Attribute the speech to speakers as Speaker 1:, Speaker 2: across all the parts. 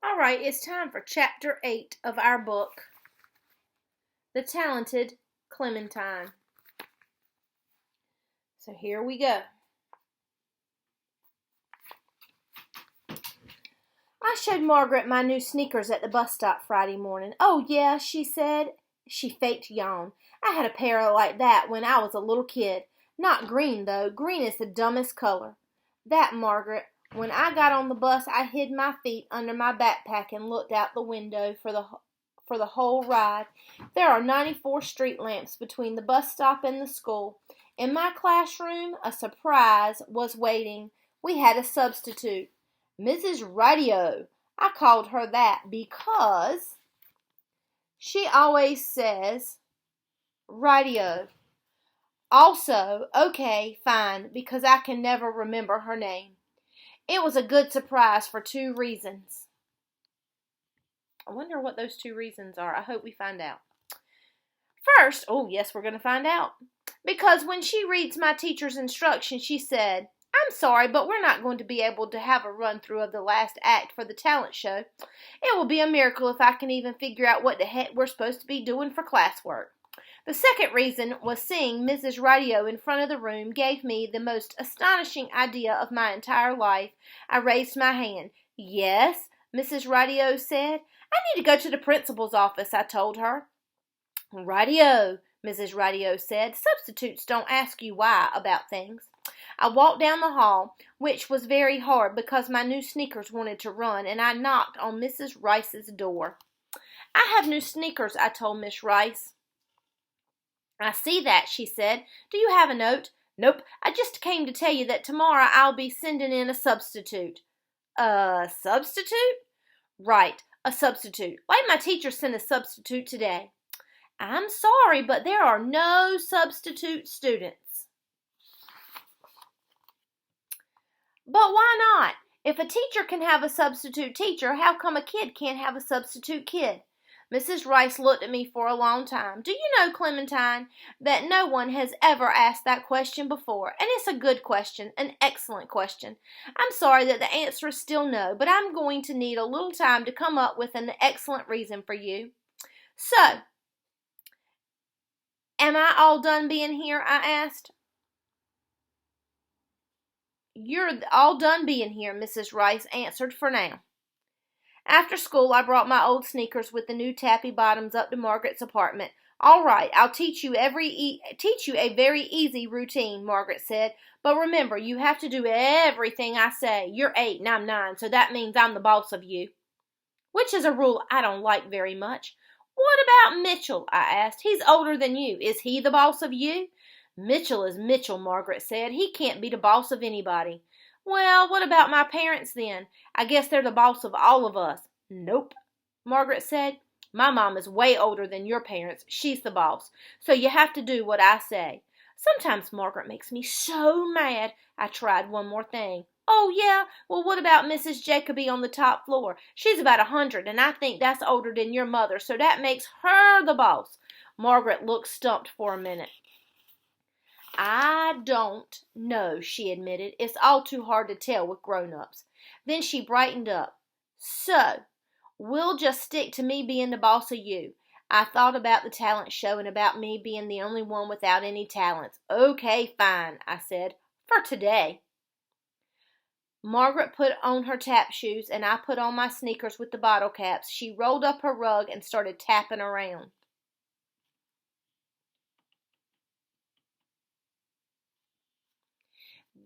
Speaker 1: All right, it's time for Chapter 8 of our book, The Talented Clementine. So here we go. I showed Margaret my new sneakers at the bus stop Friday morning. "Oh, yeah," she said. She faked yawn. "I had a pair like that when I was a little kid. Not green, though. Green is the dumbest color." "That, Margaret. When I got on the bus, I hid my feet under my backpack and looked out the window for the whole ride. There are 94 street lamps between the bus stop and the school. In my classroom, a surprise was waiting. We had a substitute. Mrs. Radio. I called her that because she always says radio. Also, okay, fine, because I can never remember her name. It was a good surprise for 2 reasons. I wonder what those 2 reasons are. I hope we find out. First, oh yes, we're going to find out. Because when she reads my teacher's instructions, she said, "I'm sorry, but we're not going to be able to have a run-through of the last act for the talent show. It will be a miracle if I can even figure out what the heck we're supposed to be doing for classwork." The second reason was seeing Mrs. Radio in front of the room gave me the most astonishing idea of my entire life. I raised my hand. "Yes," Mrs. Radio said. "I need to go to the principal's office," I told her. "Radio," Mrs. Radio said. "Substitutes don't ask you why about things." I walked down the hall, which was very hard because my new sneakers wanted to run, and I knocked on Mrs. Rice's door. "I have new sneakers," I told Miss Rice. "I see that," she said. "Do you have a note?" "Nope. I just came to tell you that tomorrow I'll be sending in a substitute." "A substitute?" "Right, a substitute. Like my teacher sent a substitute today." "I'm sorry, but there are no substitute students." "But why not? If a teacher can have a substitute teacher, how come a kid can't have a substitute kid?" Mrs. Rice looked at me for a long time. "Do you know, Clementine, that no one has ever asked that question before? And it's a good question, an excellent question. I'm sorry that the answer is still no, but I'm going to need a little time to come up with an excellent reason for you. So, am I all done being here?" I asked. "You're all done being here," Mrs. Rice answered, "for now." After school, I brought my old sneakers with the new tappy bottoms up to Margaret's apartment. "All right, I'll teach you a very easy routine," Margaret said. "But remember, you have to do everything I say. You're 8 and I'm 9, so that means I'm the boss of you." Which is a rule I don't like very much. "What about Mitchell?" I asked. "He's older than you. Is he the boss of you?" "Mitchell is Mitchell," Margaret said. "He can't be the boss of anybody." "Well, what about my parents then? I guess they're the boss of all of us." "Nope," Margaret said. "My mom is way older than your parents. She's the boss. So you have to do what I say." Sometimes Margaret makes me so mad. I tried one more thing. "Oh, yeah? Well, what about Mrs. Jacoby on the top floor? She's about 100, and I think that's older than your mother, so that makes her the boss." Margaret looked stumped for a minute. "I don't know," she admitted. "It's all too hard to tell with grown-ups." Then she brightened up. "So, we'll just stick to me being the boss of you." I thought about the talent show and about me being the only one without any talents. "Okay, fine," I said, "for today." Margaret put on her tap shoes, and I put on my sneakers with the bottle caps. She rolled up her rug and started tapping around.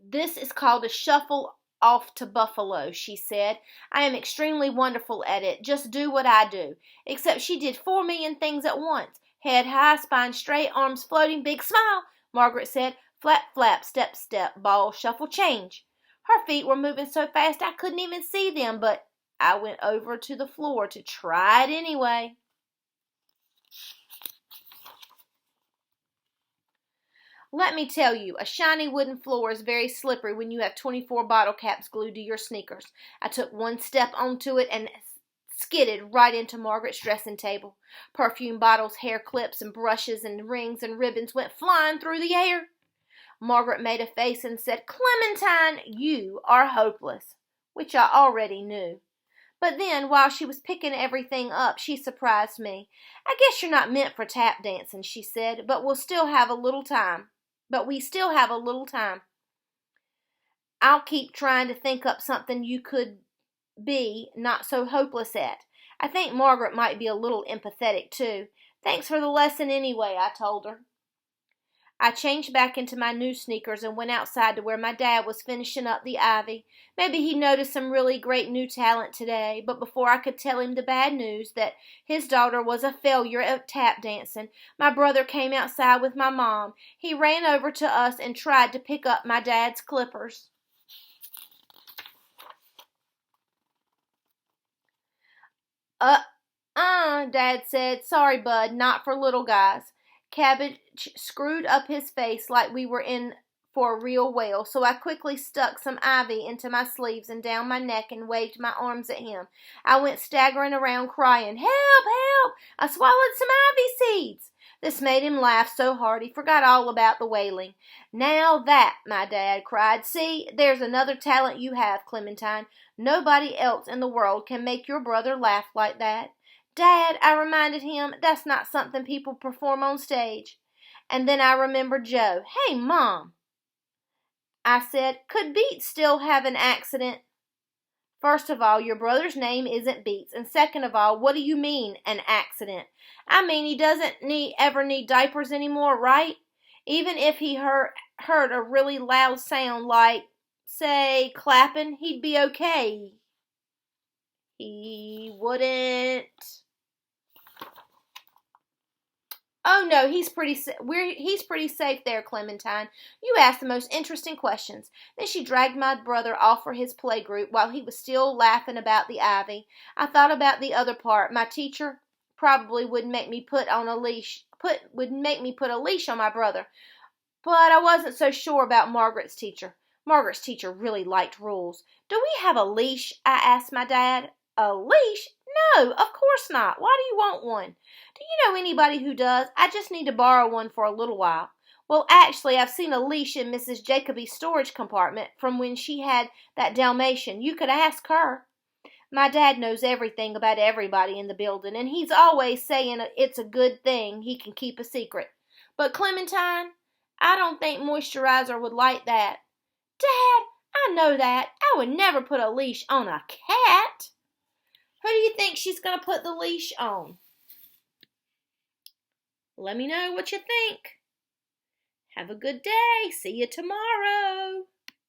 Speaker 1: "This is called a shuffle off to Buffalo," she said. "I am extremely wonderful at it. Just do what I do." Except she did 4,000,000 things at once. "Head high, spine straight, arms floating, big smile," Margaret said. "Flap, flap, step, step, ball, shuffle, change." Her feet were moving so fast I couldn't even see them, but I went over to the floor to try it anyway. Let me tell you, a shiny wooden floor is very slippery when you have 24 bottle caps glued to your sneakers. I took one step onto it and skidded right into Margaret's dressing table. Perfume bottles, hair clips, and brushes and rings and ribbons went flying through the air. Margaret made a face and said, "Clementine, you are hopeless," which I already knew. But then, while she was picking everything up, she surprised me. "I guess you're not meant for tap dancing," she said, "but we still have a little time. I'll keep trying to think up something you could be not so hopeless at. I think Margaret might be a little empathetic, too. Thanks for the lesson anyway," I told her. I changed back into my new sneakers and went outside to where my dad was finishing up the ivy. Maybe he noticed some really great new talent today, but before I could tell him the bad news that his daughter was a failure at tap dancing, my brother came outside with my mom. He ran over to us and tried to pick up my dad's clippers. Uh, Dad said. "Sorry, bud, not for little guys." Cabbage screwed up his face like we were in for a real whale, so I quickly stuck some ivy into my sleeves and down my neck and waved my arms at him. I went staggering around crying, "Help, help! I swallowed some ivy seeds." This made him laugh so hard he forgot all about the wailing. "Now that," my dad cried. "See, there's another talent you have, Clementine. Nobody else in the world can make your brother laugh like that." "Dad," I reminded him, "that's not something people perform on stage." And then I remembered Joe. "Hey, Mom," I said, "could Beats still have an accident?" "First of all, your brother's name isn't Beats, and second of all, what do you mean, an accident?" "I mean he doesn't ever need diapers anymore, right? Even if he heard a really loud sound like, say, clapping, he'd be okay." "He wouldn't." "Oh no, he's pretty safe there, Clementine. You asked the most interesting questions." Then she dragged my brother off for his playgroup while he was still laughing about the ivy. I thought about the other part. My teacher probably would make me put a leash on my brother. But I wasn't so sure about Margaret's teacher. Margaret's teacher really liked rules. "Do we have a leash?" I asked my dad. "A leash? No, of course not. Why do you want one?" "Do you know anybody who does? I just need to borrow one for a little while." "Well, actually, I've seen a leash in Mrs. Jacoby's storage compartment from when she had that Dalmatian. You could ask her." My dad knows everything about everybody in the building, and he's always saying it's a good thing he can keep a secret. "But Clementine, I don't think Moisturizer would like that." "Dad, I know that. I would never put a leash on a cat." "Who do you think she's going to put the leash on?" Let me know what you think. Have a good day. See you tomorrow.